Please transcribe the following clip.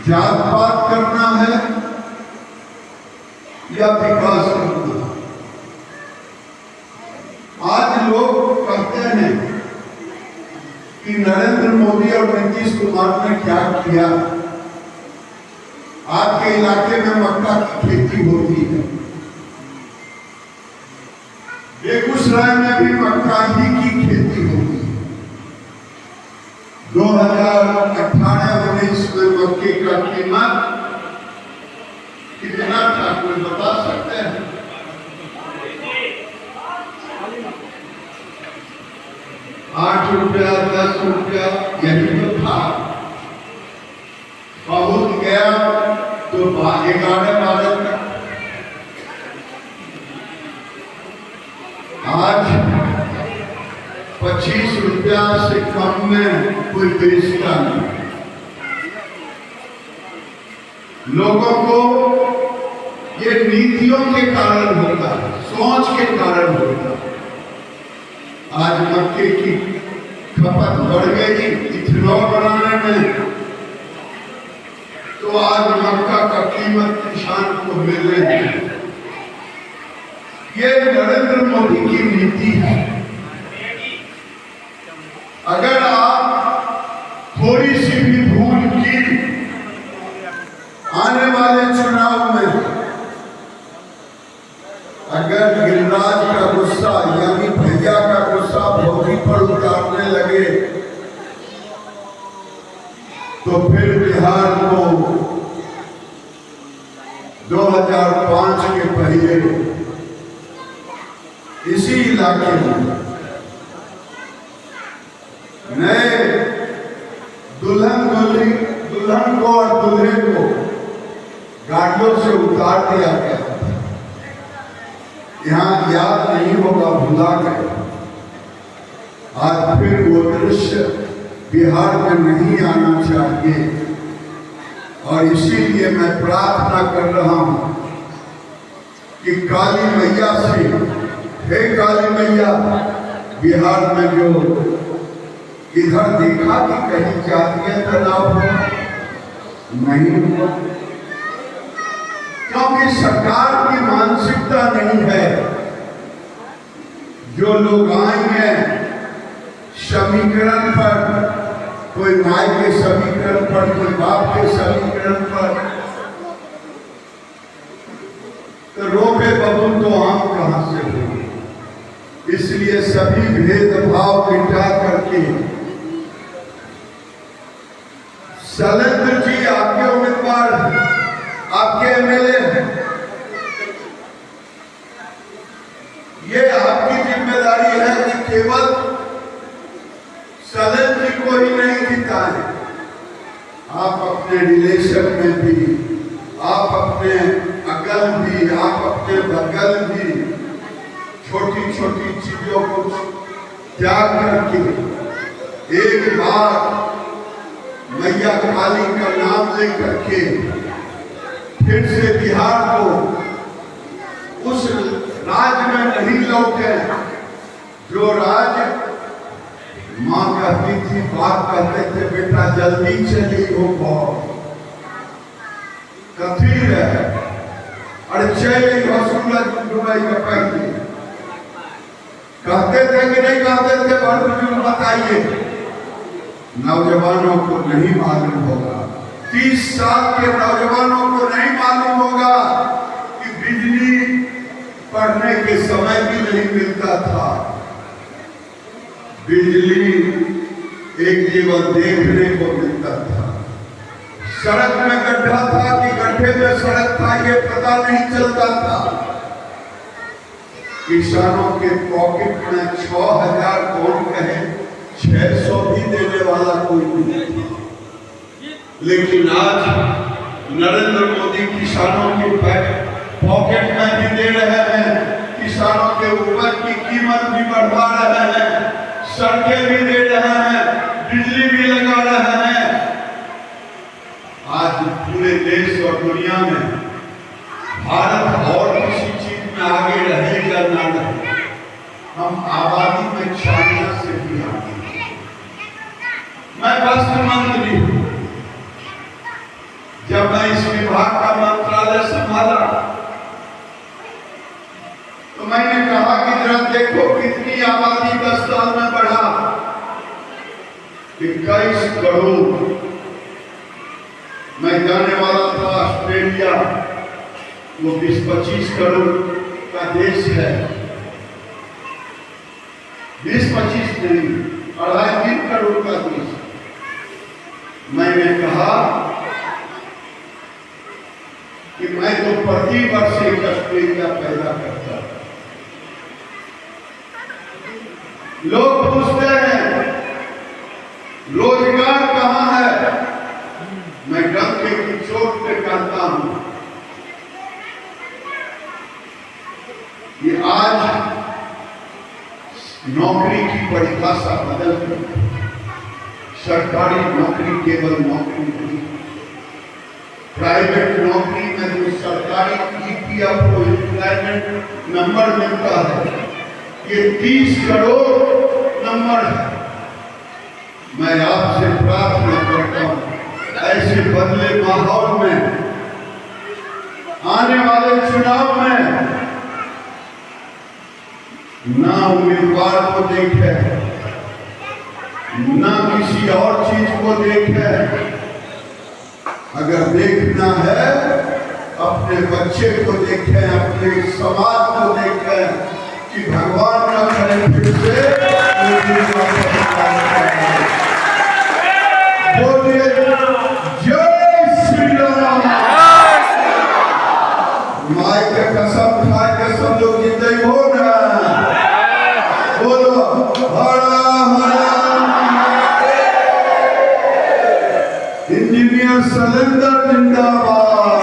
जात पात करना है या विकास करना है। आज लोग कहते हैं कि नरेंद्र मोदी और नीतीश कुमार ने क्या किया। आपके इलाके में मक्का की खेती होती है, बेगूसराय में भी मक्का ही की खेती होती है। 2018-19 में मक्के का कीमत कितना था, कोई बता सकते हैं? 8 रुपया 10 रुपया यही तो था। बहुत गया तो 11-12 तक। आज 25 रुपया से कम में कोई बेचता नहीं। लोगों को ये नीतियों के कारण होता है, सोच के कारण होता है। आज मक्के की खपत बढ़ गई इथेनॉल बनाने में, तो आज मक्का का कीमत किसान को मिल रही है। ये नरेंद्र मोदी की नीति है। अगर आप थोड़ी सी भी भूल की आने वाले चुनाव में, अगर गिरिराज का गुस्सा यानी भैया का गुस्सा भौजी पर उतारने लगे तो फिर बिहार को 2005 के पहले इसी इलाके में नए दुल्हन को और दूल्हे को गाड़ियों से उतार दिया गया। यहाँ याद नहीं होगा, भुला गए। आज फिर वो दृश्य बिहार में नहीं आना चाहिए और इसीलिए मैं प्रार्थना कर रहा हूं कि काली मैया से, हे काली मैया, बिहार में जो इधर देखा कि कहीं जातीय तनाव हो, नहीं हुआ, क्योंकि सरकार की मानसिकता नहीं है। जो लोग आएंगे समीकरण पर, कोई माई के समीकरण पर, कोई बाप के समीकरण पर, तो रोके बबू तो आम कहां से होंगे। इसलिए सभी भेदभाव मिटा करके शैलेंद्र जी आपके उम्मीदवार, आपके एमएलए हैं, ये आपकी जिम्मेदारी है कि केवल शैलेंद्र जी को ही नहीं जिताएं, आप अपने रिलेशन में भी, आप अपने अगल भी, आप अपने बगल भी छोटी छोटी चीजों को त्याग करके एक बार मैया काली का नाम लेकर के फिर से बिहार को उस राज में नहीं लौटे जो राज मां कहती थी, बाप कहते थे बेटा जल्दी चली हो बहुत कथी है, अरे चली हो सूरज डूबाई का पहले कहते थे कि नहीं कहते थे? बड़ बुजुर्ग बताइए। नौजवानों को नहीं मालूम होगा, 30 साल के नौजवानों को नहीं मालूम होगा कि बिजली पढ़ने के समय भी नहीं मिलता था। बिजली एक जीवन देखने को मिलता था। सड़क में गड्ढा था कि गड्ढे में सड़क था, ये पता नहीं चलता था। किसानों के पॉकेट में 6000 कौन कहे, 600 भी देने वाला कोई नहीं। लेकिन आज नरेंद्र मोदी किसानों के पॉकेट में भी दे रहे हैं, किसानों के ऊपर की कीमत भी बढ़ा रहे हैं, सड़कें भी दे रहे हैं, बिजली भी लगा रहे हैं। आज पूरे देश और दुनिया में भारत और किसी चीज में आगे रहेगा ना रहे, हम आबादी में चाइना से भी आगे। मैं वस्त्र मंत्री हूं, 22 करोड़। मैं जाने वाला था ऑस्ट्रेलिया, वो 20-25 करोड़ का देश है। 20-25 नहीं, 2.5-3 करोड़ का देश। मैंने कहा कि मैं तो प्रति वर्ष एक ऑस्ट्रेलिया पैदा करता था। लोग पूछते हैं रोजगार कहां है? मैं डंके की चोट पे कहता हूं कि आज नौकरी की परिभाषा बदल गई। सरकारी नौकरी केवल नौकरी नहीं, प्राइवेट नौकरी में जो सरकारी EPF को एम्प्लॉयमेंट नंबर मिलता है, ये 30 करोड़ नंबर है। मैं आपसे प्रार्थना करता हूं, ऐसे बदले माहौल में, आने वाले चुनाव में ना उम्मीदवार को देखे, ना किसी और चीज को देखे। अगर देखना है अपने बच्चे को देखें, अपने समाज को देखें कि भगवान ना करे फिर से बोलिए जय श्री राम। माई के कसम खा के सब लोग जीते हो ना, बोलो हरा हरा। इंजीनियर सलेंदर जिंदाबाद।